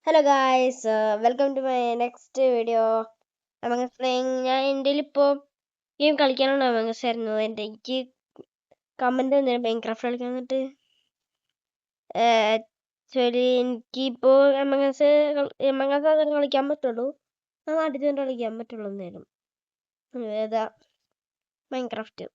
Hello guys, welcome to my next video. ഞാൻ എൻ്റെ ഇപ്പോൾ ഗെയിം കളിക്കാനാണ് ആയിരുന്നത്. എനിക്ക് കമന്റ് തന്നിരുന്നു മൈൻക്രാഫ്റ്റ് കളിക്കാൻ. എന്നിട്ട് ആക്ച്വലി എനിക്കിപ്പോൾ കളിക്കാൻ പറ്റുള്ളൂ. നാട്ടിൽ തന്നെ കളിക്കാൻ പറ്റുള്ളൂ നേരം ഏതാ മൈൻക്രാഫ്റ്റ്.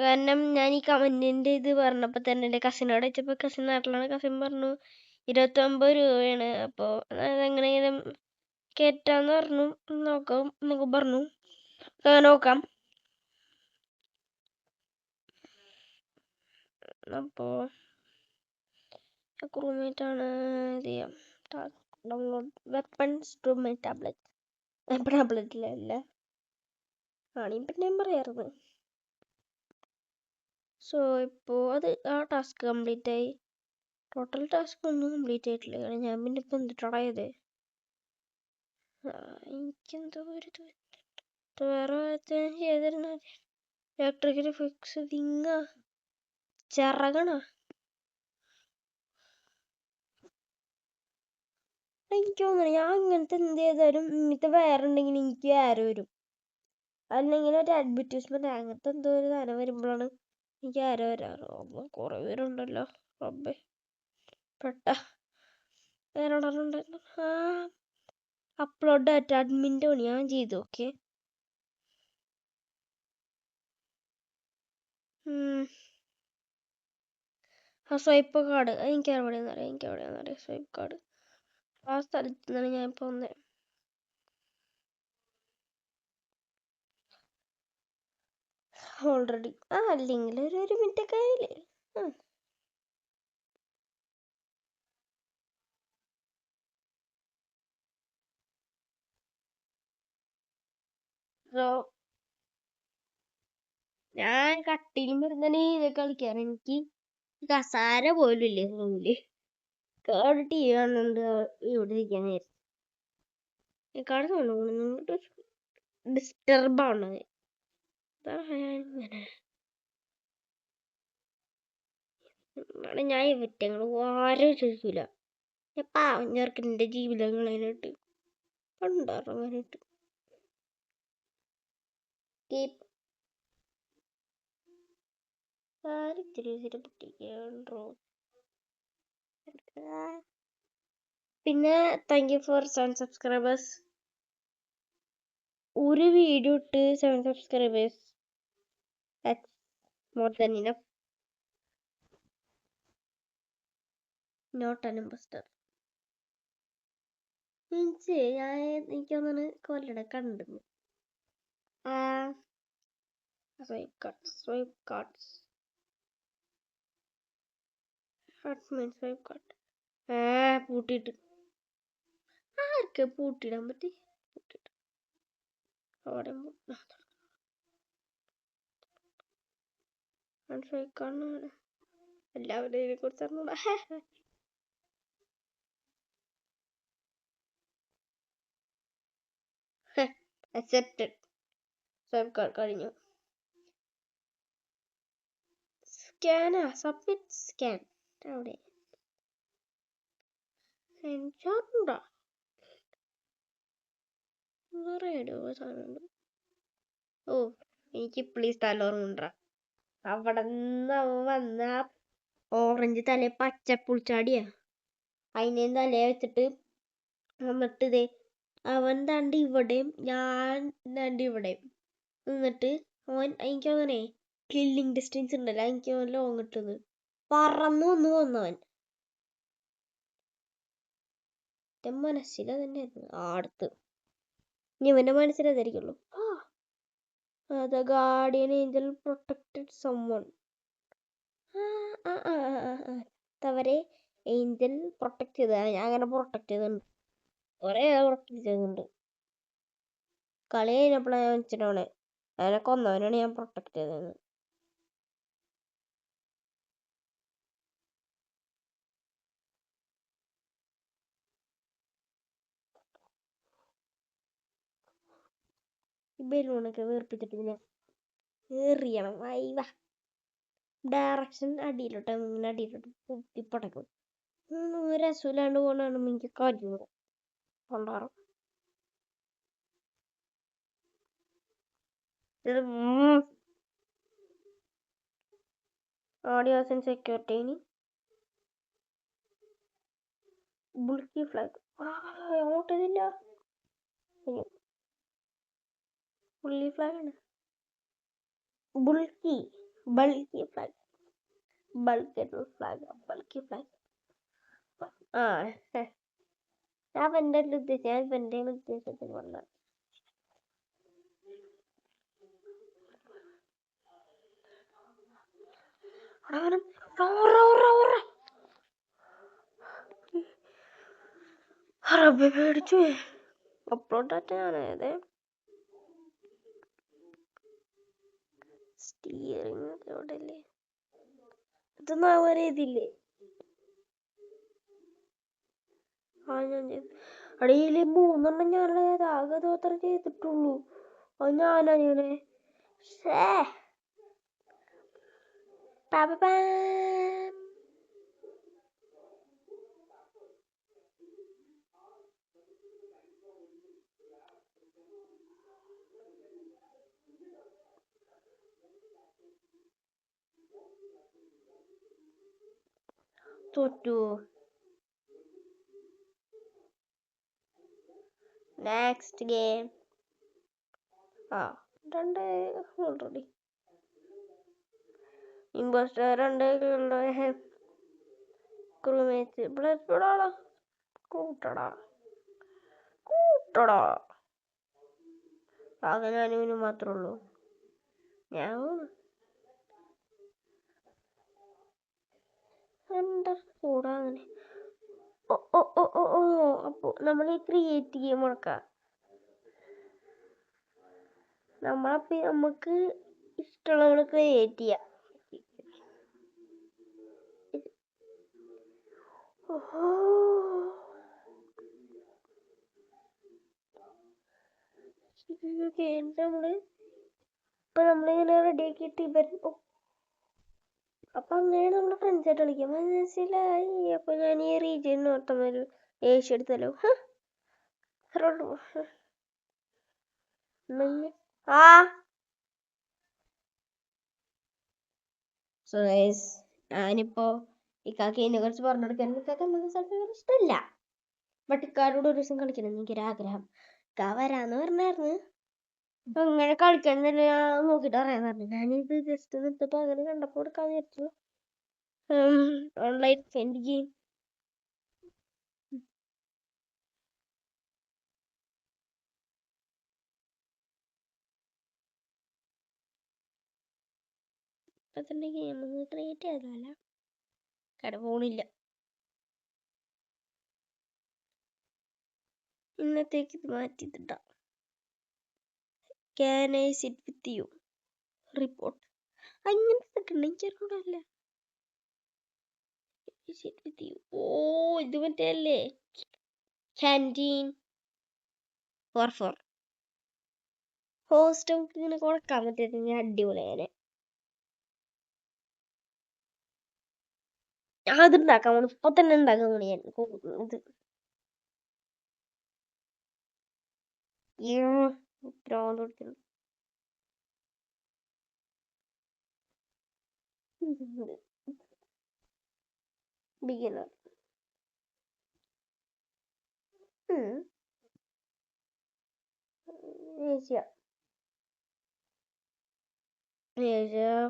കാരണം ഞാൻ ഈ കമന്റിന്റെ ഇത് പറഞ്ഞപ്പോൾ തന്നെ എൻ്റെ കസിനോട് വെച്ചപ്പോൾ കസിൻ നാട്ടിലാണ്. കസിൻ പറഞ്ഞു 29 രൂപയാണ്. അപ്പോൾ അതെങ്ങനെയെങ്കിലും കേറ്റാന്ന് പറഞ്ഞു. നോക്കാം എന്നൊക്കെ പറഞ്ഞു. നോക്കാം. അപ്പോ റൂംമേറ്റ് ആണ് ഇത് ചെയ്യാം. Download weapons to my tablet. ടാബ്ലറ്റിലല്ല ആണെങ്കിൽ പിന്നെ ഞാൻ പറയാറുണ്ട്. സോ ഇപ്പോൾ ആ ടാസ്ക് കംപ്ലീറ്റ് ആയി. ടോട്ടൽ ടാസ്ക് ഒന്നും കംപ്ലീറ്റ് ആയിട്ടില്ല. കാരണം ഞാൻ പിന്നെ ഇപ്പം എന്തിട്ടാ ചെയ്തേ. എനിക്കെന്തോ ഒരു വേറെ ചെയ്തിരുന്ന ഇലക്ട്രിക്കൽ ഫിക്സ് തിങ്ങ ചിറകണ. എനിക്ക് തോന്നുന്നു ഞാൻ അങ്ങനത്തെ എന്ത് ചെയ്താലും ഇങ്ങനത്തെ വേറെ ഉണ്ടെങ്കിൽ എനിക്ക് ആരോ വരും. അല്ലെങ്കിൽ ഒരു അഡ്വർടൈസ്മെന്റ് അങ്ങനത്തെ എന്തോ ഒരു സാധനം വരുമ്പോഴാണ് എനിക്ക് ആരോ വരാറ്. കുറെ പേരുണ്ടല്ലോ റബ്ബേ. പെട്ട വേറെണ്ടായിരുന്നു. അപ്ലോഡ് ഡാറ്റ അഡ്മിൻ്റെ പണി ഞാൻ ചെയ്തു. ഓക്കെ. സ്വൈപ്പ് കാർഡ് എനിക്ക് എവിടെയാണെന്ന് അറിയാം. സ്വൈപ്പ് കാർഡ് ആ സ്ഥലത്ത് നിന്നാണ് ഞാൻ ഇപ്പോൾ വന്നത്. ഓൾറെഡി അല്ലെങ്കിൽ ഒരു മിനിറ്റ് ഒക്കെ ആയില്ലേ. സോ ഞാൻ കട്ടിലും വരുന്നേ ഇതൊക്കെ കളിക്കാറ്. എനിക്ക് കസാര പോലും ഇല്ലേ റൂമില്. കാട് ടി വി കാണുന്നുണ്ട് ഇവിടെ ഇരിക്കാൻ നേരം. കാട് തോന്നുന്നു ഡിസ്റ്റർബ് ആവണത്. ഞാൻ വിറ്റങ്ങൾ ആരും ചോദിക്കൂല. ഞാൻ പാവം ചേർക്കൻ്റെ ജീവിതങ്ങളായിട്ട് പണ്ടാറങ്ങാനായിട്ട് പിന്നെ താങ്ക് യു ഫോർ 7 സബ്സ്ക്രൈബേഴ്സ്. ഒരു വീഡിയോ ഇട്ട് 7 subscribers. More than enough. Not an impostor. എനിക്കൊന്നാണ് കൊല്ലട കണ്ടിരുന്നു. Swipe cards. Admin swipe card. പൂട്ടിയിട്ട് ആർക്ക് പൂട്ടിയിടാൻ പറ്റി? പൂട്ടിയിട്ട് അവിടെ swipe card എല്ലാവരും ഇതിനെ കുറിച്ച് അറിഞ്ഞൂടാ. Accepted. Swipe card കഴിഞ്ഞു. സബ്മിറ്റ് സ്കാൻ അവിടെ എനിക്കറിഞ്ഞൂടാ. സാധനമുണ്ട്. ഓ എനിക്ക് പ്ലീസ് തലോർമുണ്ടാ. അവിടെ നിന്ന് വന്ന ഓറഞ്ച് തല പച്ച പുളിച്ചാടിയാ. അതിനെ തലയെ വെച്ചിട്ട് എന്നിട്ട് ഇതേ അവൻ ദാണ്ട് ഇവിടെയും ഞാൻ ദാണ്ട് ഇവിടെയും എന്നിട്ട് അവൻ എനിക്ക് അങ്ങനെ കില്ലിങ് ഡിസ്റ്റൻസ് ഉണ്ടല്ലോ, എനിക്ക് ലോങ് ഇട്ടത് പറന്നു വന്നവൻ. എന്റെ മനസ്സിൽ തന്നെയായിരുന്നു അടുത്ത്. ഇനി ഇവന്റെ മനസ്സിലതായിരിക്കുള്ളൂ. The guardian angel protected someone. അവരെ ഏഞ്ചൽ പ്രൊട്ടക്ട് ചെയ്തതാണ്. ഞാൻ അങ്ങനെ പ്രൊട്ടക്ട് ചെയ്തിട്ടുണ്ട്. കുറെ പ്രൊട്ടക്ട് ചെയ്തിട്ടുണ്ട്. കളി കഴിഞ്ഞപ്പോഴാണ് ഞാൻ വെച്ചിട്ടാണ് അതിനെ കൊന്നവനാണ് ഞാൻ പ്രൊട്ടക്ട് ചെയ്തത്. ഈ ബലൂണൊക്കെ വീർപ്പിച്ചിട്ട് പിന്നെ എറിയണം. ഡയറക്ഷൻ അടിയിലോട്ട് പൊട്ടിപ്പടക്കും. രസമില്ലാണ്ട് പോകണാണ് എനിക്ക് കാര്യം കൊണ്ടാറും audios and security bulky flag അങ്ങോട്ടില്ല ബുള്ളി ഫ്ലാഗ് ആണ് ബൾക്കി ഫ്ലാഗ് ബൾക്കി ഫ്ലാഗ് ആ ഞാൻ എൻ്റെ ഉദ്ദേശിച്ചത് ഞാൻ എൻ്റെ ഉദ്ദേശത്തിന് പറഞ്ഞത് പേടിച്ചു അപ്ലോഡ് ആറ്റാണ് സ്റ്റിയറിംഗ് എവിടെയല്ലേ ഇതൊന്നും അവരെ ഇതില്ലേ ആ ഞാൻ അടിയില് 3 ഞാനുള്ളത് ആകെ അത്ര ചെയ്തിട്ടുള്ളൂ അത് ഞാനങ്ങനെ തോറ്റു നെക്സ്റ്റ് ഗെയിം ആ 2 ഓൾറെഡി ഇമ്പോസ്റ്റർ 2 ക്രൂമേറ്റ് ബ്ലഡാടാ കൂട്ടടാ ആകെ ഞാനിവന് മാത്രമേ ഉള്ളൂ ഞാൻ എന്താ കൂടാ അങ്ങനെ അപ്പൊ നമ്മൾ ഈ ക്രിയേറ്റ് ഗെയിം മുടക്കാം നമുക്ക് ഇഷ്ടമുള്ള ക്രിയേറ്റ് ചെയ്യാം നമ്മളിങ്ങനെ റെഡിയാക്കിയിട്ട് അപ്പൊ അങ്ങനെ നമ്മള് ഫ്രണ്ട്സായിട്ട് കളിക്കാം മനസ്സിലായി അപ്പൊ ഞാൻ ഈ റീജിയൻ നോട്ടൊരു ഏഷ്യ എടുത്തല്ലോ ഞാനിപ്പോ ഇക്കാക്ക് ഇതിനെ കുറിച്ച് പറഞ്ഞു കൊടുക്കാൻ ഇഷ്ടമല്ല ബട്ട് ഇക്കാരോട് ഒരു ദിവസം കളിക്കണം എനിക്കൊരാഗ്രഹം ഇക്കാ വരാന്ന് പറഞ്ഞായിരുന്നു അങ്ങനെ കളിക്കണമെന്നില്ല ഞാൻ നോക്കിട്ട് പറയാൻ പറഞ്ഞു ഞാനിത് ജസ്റ്റ് നിർത്തിട്ട് അങ്ങനെ കണ്ടപ്പോ എടുക്കാന്ന് വിചാരിച്ചു ഓൺലൈൻ ഫ്രണ്ട് ഗെയിം ഇപ്പത്തന്നെ ഗെയിം ക്രിയേറ്റ് ചെയ്തതല്ല കട പോണില്ല ഇന്നത്തേക്ക് ഇത് മാറ്റിയിട്ടാ Can I sit with you? Report. അങ്ങനത്തെ എനിക്കറിയില്ല sit with you. ഓ ഇത് മറ്റേ അല്ലേ ക്യാൻറ്റീൻ ഹോസ്റ്റ് നമുക്ക് ഇങ്ങനെ കൊടുക്കാൻ പറ്റിയ അടിപൊളിയാണ് അത് ഉണ്ടാക്കാൻ പോണു ഇപ്പൊ തന്നെ ഉണ്ടാക്കാൻ പോണു ഞാൻ ഇത് ഗ്രൗണ്ട് കൊടുക്കുന്നു ബിഗിനർ ഏഷ്യ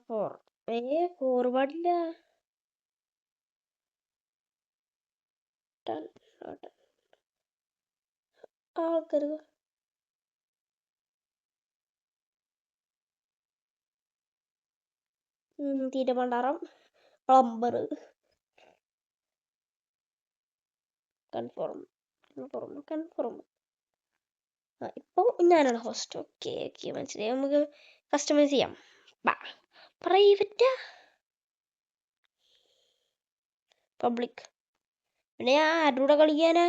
4 പാടില്ല ആൾക്കാർ തീരമണ്ടാറം പ്ലംബർ കൺഫേം ഇപ്പൊ ഞാനാണ് ഹോസ്റ്റ് ഓക്കെ മനസ്സിലായി നമുക്ക് കസ്റ്റമൈസ് ചെയ്യാം പ്രൈവറ്റ് പബ്ലിക് പിന്നെ ഞാൻ ആരുടെ കൂടെ കളിക്കാനാ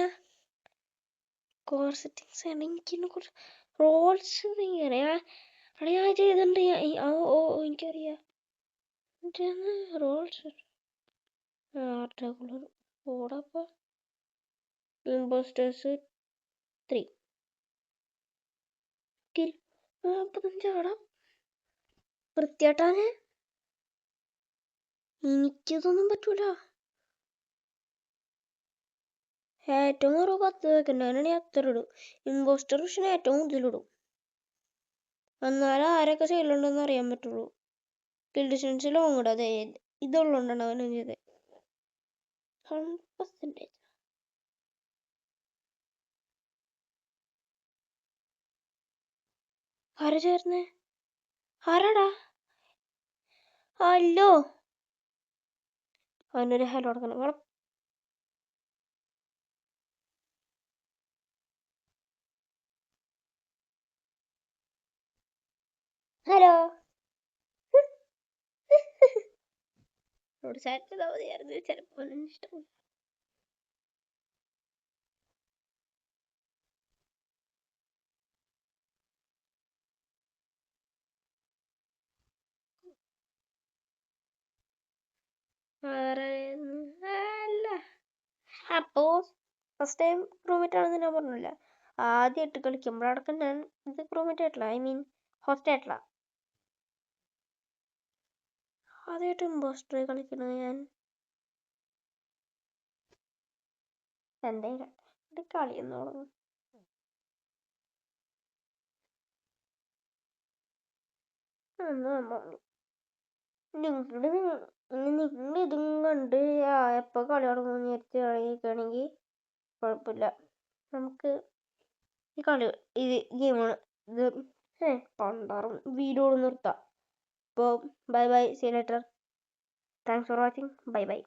കോർ സെറ്റിങ്സ് എനിക്കിനെ കുറിച്ച് റോൾസ് ഞാൻ ചെയ്തിട്ടുണ്ട് എനിക്കറിയാം റോൾസ് ഓടപ്പ ഇമ്പോസ്റ്റേഴ്സ് 3 കിൽ 45 ആടാ വൃത്തിയായിട്ടാണ്. എനിക്കിതൊന്നും പറ്റൂല. ഏറ്റവും കുറവ് 10 സെക്കൻഡ്. ഞാനാണെങ്കിൽ അത്ര ഇടും. ഇമ്പോസ്റ്റർ പക്ഷേ ഏറ്റവും കൂടുതലിടും. എന്നാലും ആരൊക്കെ സൈഡിലുണ്ടെന്ന് അറിയാൻ പറ്റുള്ളൂ. കിൽ ഡിസ്റ്റൻസ് ലോങ് ഇടാം. അതെ ഇതുള്ളതുകൊണ്ടാണ് അവനും ചെയ്തത്. 100%. ആരാ ചേർന്നേ? ആരാടാ? ഹലോ, അവനൊരു ഹലോ കൊടുക്കണം. ഹലോ. ചാറ്റ് ചെയ്താൽ മതിയായിരുന്നു. ചിലപ്പോൾ ഇഷ്ടം. അല്ല, അപ്പോ ഫസ്റ്റ് ടൈം ക്രൂമേറ്റ് ആണെന്ന് ഞാൻ പറഞ്ഞില്ല. ആദ്യമായിട്ട് കളിക്കുമ്പോഴടക്കം ഞാൻ ഇത് ക്രൂമേറ്റ് ആയിട്ടില്ല. ഐ മീൻ ഹോസ്റ്റ് ആയിട്ടില്ല. ആദ്യമായിട്ട് ഇമ്പോസ്റ്റർ കളിക്കുന്നത് ഞാൻ. എന്തായാലും ഇത് കളിയെന്ന് തുടങ്ങും. നിങ്ങൾ ഇതും കണ്ട് എപ്പോൾ കളി തുടങ്ങുമെന്ന് വിചാരിച്ച് കളിക്കുകയാണെങ്കിൽ കുഴപ്പമില്ല. നമുക്ക് ഈ ഗെയിമാണ് ഇത്. പണ്ടാറും വീഡിയോ നിർത്താം. അപ്പോൾ bye bye, see you later. Thanks for watching. Bye by.